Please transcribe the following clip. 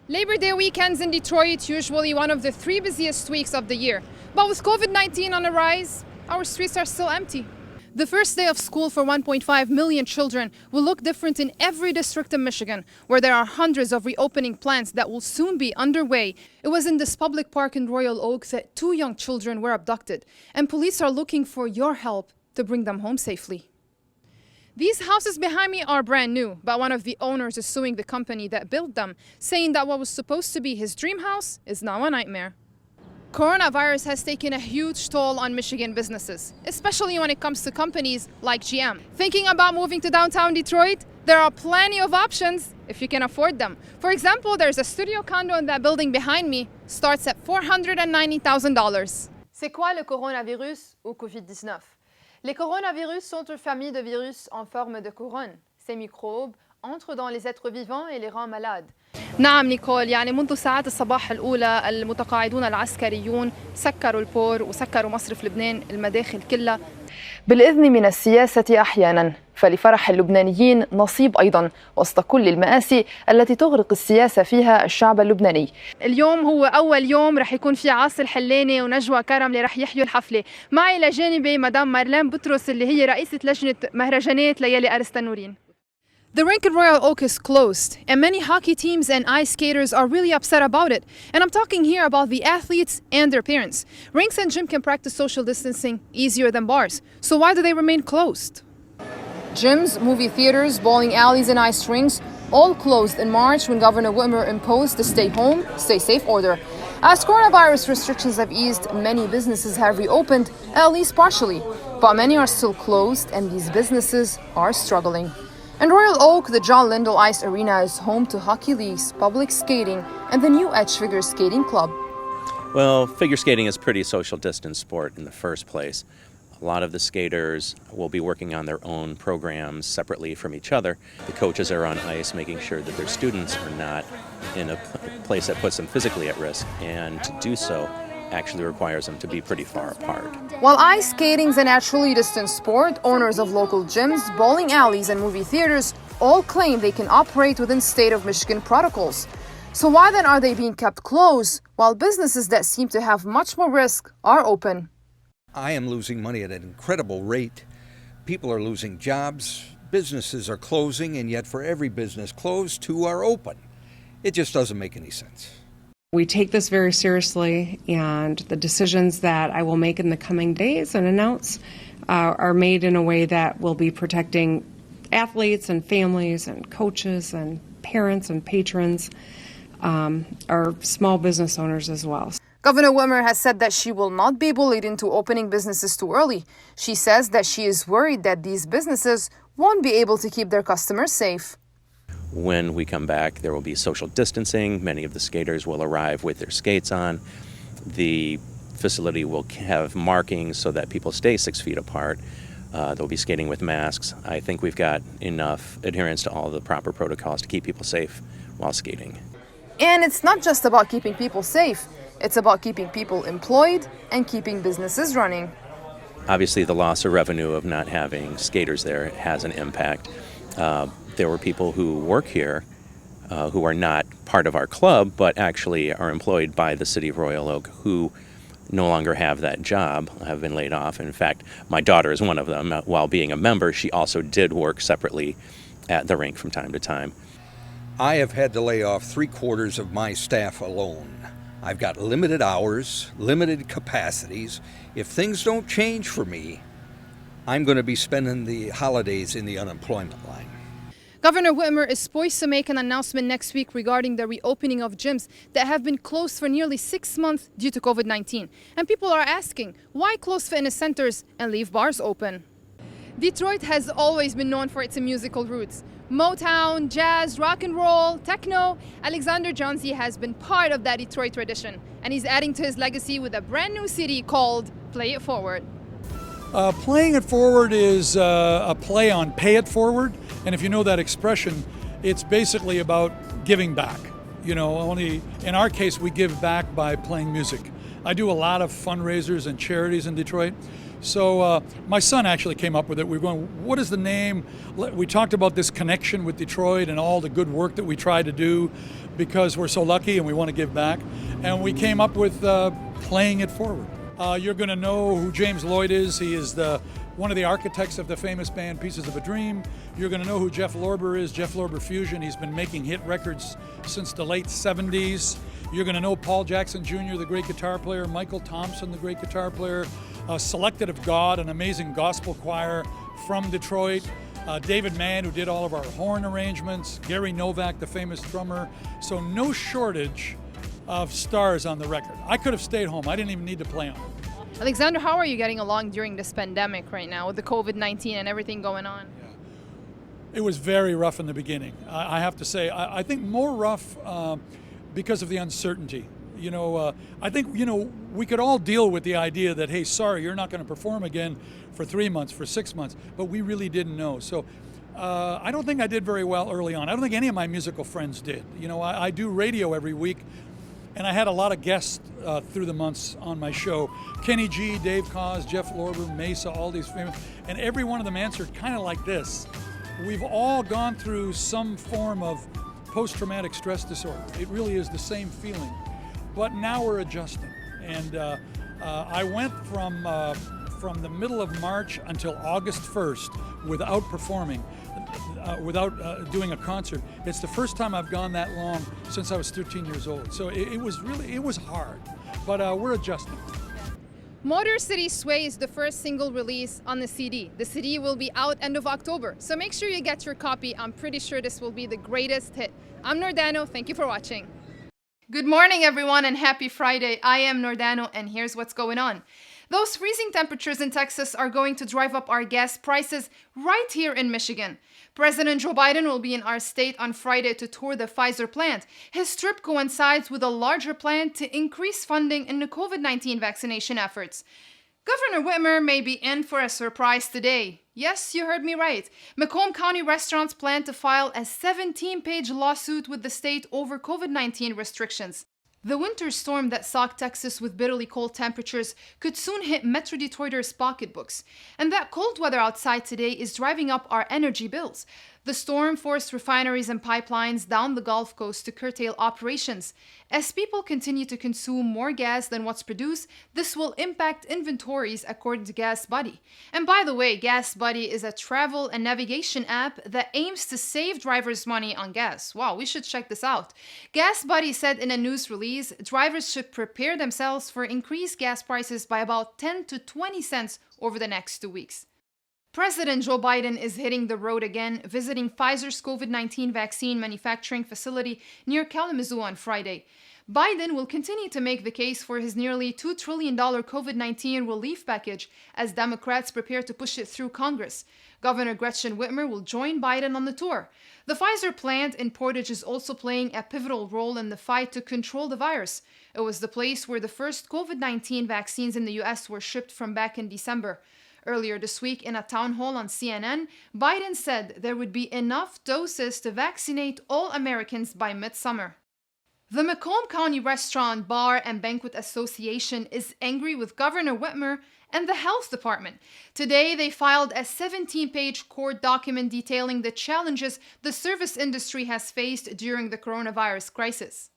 Labor Day weekends in Detroit, usually one of the 3 busiest weeks of the year. But with COVID-19 on the rise, our streets are still empty. The first day of school for 1.5 million children will look different in every district in Michigan, where there are hundreds of reopening plans that will soon be underway. It was in this public park in Royal Oak that 2 young children were abducted, and police are looking for your help to bring them home safely. These houses behind me are brand new, but one of the owners is suing the company that built them, saying that what was supposed to be his dream house is now a nightmare. Coronavirus has taken a huge toll on Michigan businesses, especially when it comes to companies like GM. Thinking about moving to downtown Detroit? There are plenty of options if you can afford them. For example, there's a studio condo in that building behind me, starts at $490,000. C'est quoi le coronavirus ou COVID-19? Les coronavirus sont une famille de virus en forme de couronne. Ces microbes entrent dans les êtres vivants et les rendent malades. نعم نيكول، يعني منذ ساعات الصباح الأولى المتقاعدون العسكريون سكروا البور وسكروا مصرف لبنان المداخل كلها بالإذن من السياسة أحيانا، فلفرح اللبنانيين نصيب أيضا وسط كل المآسي التي تغرق السياسة فيها الشعب اللبناني. اليوم هو أول يوم رح يكون في عاصي حلاني ونجوى كرم اللي رح يحيوا الحفلة. معي لجانبي مدام مارلين بطرس اللي هي رئيسة لجنة مهرجانات ليالي أرسطا نورين. The rink in Royal Oak is closed, and many hockey teams and ice skaters are really upset about it. And I'm talking here about the athletes and their parents. Rinks and gym can practice social distancing easier than bars. So why do they remain closed? Gyms, movie theaters, bowling alleys, and ice rinks all closed in March when Governor Whitmer imposed the stay home, stay safe order. As coronavirus restrictions have eased, many businesses have reopened, at least partially. But many are still closed, and these businesses are struggling. In Royal Oak, the John Lindell Ice Arena is home to hockey leagues, public skating, and the new Edge Figure Skating Club. Well, figure skating is a pretty social distance sport in the first place. A lot of the skaters will be working on their own programs separately from each other. The coaches are on ice making sure that their students are not in a place that puts them physically at risk, and to do so actually requires them to be pretty far apart. While ice skating is a naturally distant sport, owners of local gyms, bowling alleys, and movie theaters all claim they can operate within state of Michigan protocols. So why then are they being kept closed while businesses that seem to have much more risk are open? I am losing money at an incredible rate. People are losing jobs, businesses are closing, and yet for every business closed, 2 are open. It just doesn't make any sense. We take this very seriously, and the decisions that I will make in the coming days and announce are made in a way that will be protecting athletes and families and coaches and parents and patrons, our small business owners as well. Governor Whitmer has said that she will not be bullied into opening businesses too early. She says that she is worried that these businesses won't be able to keep their customers safe. When we come back, there will be social distancing. Many of the skaters will arrive with their skates on. The facility will have markings so that people stay 6 feet apart. They'll be skating with masks. I think we've got enough adherence to all the proper protocols to keep people safe while skating. And it's not just about keeping people safe. It's about keeping people employed and keeping businesses running. Obviously, the loss of revenue of not having skaters there has an impact. There were people who work here who are not part of our club, but actually are employed by the city of Royal Oak who no longer have that job, have been laid off. In fact, my daughter is one of them. While being a member, she also did work separately at the rink from time to time. I have had to lay off 3/4 of my staff alone. I've got limited hours, limited capacities. If things don't change for me, I'm going to be spending the holidays in the unemployment line. Governor Whitmer is poised to make an announcement next week regarding the reopening of gyms that have been closed for nearly 6 months due to COVID-19. And people are asking, why close fitness centers and leave bars open? Detroit has always been known for its musical roots. Motown, jazz, rock and roll, techno. Alexander Jonesy has been part of that Detroit tradition, and he's adding to his legacy with a brand new CD called Play It Forward. Playing it forward is a play on pay it forward, and if you know that expression, it's basically about giving back. You know, only in our case we give back by playing music. I do a lot of fundraisers and charities in Detroit, So my son actually came up with it. We were going, what is the name? We talked about this connection with Detroit and all the good work that we try to do because we're so lucky and we want to give back. And we came up with Playing It Forward. You're going to know who James Lloyd is. He is one of the architects of the famous band Pieces of a Dream. You're going to know who Jeff Lorber is, Jeff Lorber Fusion. He's been making hit records since the late 70s. You're going to know Paul Jackson Jr., the great guitar player, Michael Thompson, the great guitar player, Selected of God, an amazing gospel choir from Detroit, David Mann, who did all of our horn arrangements, Gary Novak, the famous drummer. So no shortage of stars on the record. I could have stayed home. I didn't even need to play on it. Alexander, how are you getting along during this pandemic right now with the COVID-19 and everything going on? It was very rough in the beginning. I have to say, I think more rough because of the uncertainty. I think, we could all deal with the idea that, hey, sorry, you're not going to perform again for 3 months, for 6 months, but we really didn't know. So I don't think I did very well early on. I don't think any of my musical friends did. I do radio every week, and I had a lot of guests through the months on my show. Kenny G, Dave Koz, Jeff Lorber, Mesa, all these famous, and every one of them answered kind of like this. We've all gone through some form of post-traumatic stress disorder. It really is the same feeling. But now we're adjusting. And I went from the middle of March until August 1st without performing, without doing a concert. It's the first time I've gone that long since I was 13 years old. So it was hard, but we're adjusting. Motor City Sway is the first single release on the CD. The CD will be out end of October, so make sure you get your copy. I'm pretty sure this will be the greatest hit. I'm Nordano, thank you for watching. Good morning everyone and happy Friday. I am Nordano and here's what's going on. Those freezing temperatures in Texas are going to drive up our gas prices right here in Michigan. President Joe Biden will be in our state on Friday to tour the Pfizer plant. His trip coincides with a larger plan to increase funding in the COVID-19 vaccination efforts. Governor Whitmer may be in for a surprise today. Yes, you heard me right. Macomb County restaurants plan to file a 17-page lawsuit with the state over COVID-19 restrictions. The winter storm that socked Texas with bitterly cold temperatures could soon hit Metro Detroiters' pocketbooks. And that cold weather outside today is driving up our energy bills. The storm forced refineries and pipelines down the Gulf Coast to curtail operations. As people continue to consume more gas than what's produced, this will impact inventories, according to Gas Buddy. And by the way, Gas Buddy is a travel and navigation app that aims to save drivers money on gas. Wow, we should check this out. Gas Buddy said in a news release, drivers should prepare themselves for increased gas prices by about 10 to 20 cents over the next 2 weeks. President Joe Biden is hitting the road again, visiting Pfizer's COVID-19 vaccine manufacturing facility near Kalamazoo on Friday. Biden will continue to make the case for his nearly $2 trillion COVID-19 relief package as Democrats prepare to push it through Congress. Governor Gretchen Whitmer will join Biden on the tour. The Pfizer plant in Portage is also playing a pivotal role in the fight to control the virus. It was the place where the first COVID-19 vaccines in the U.S. were shipped from back in December. Earlier this week, in a town hall on CNN, Biden said there would be enough doses to vaccinate all Americans by midsummer. The Macomb County Restaurant, Bar, and Banquet Association is angry with Governor Whitmer and the Health Department. Today, they filed a 17-page court document detailing the challenges the service industry has faced during the coronavirus crisis.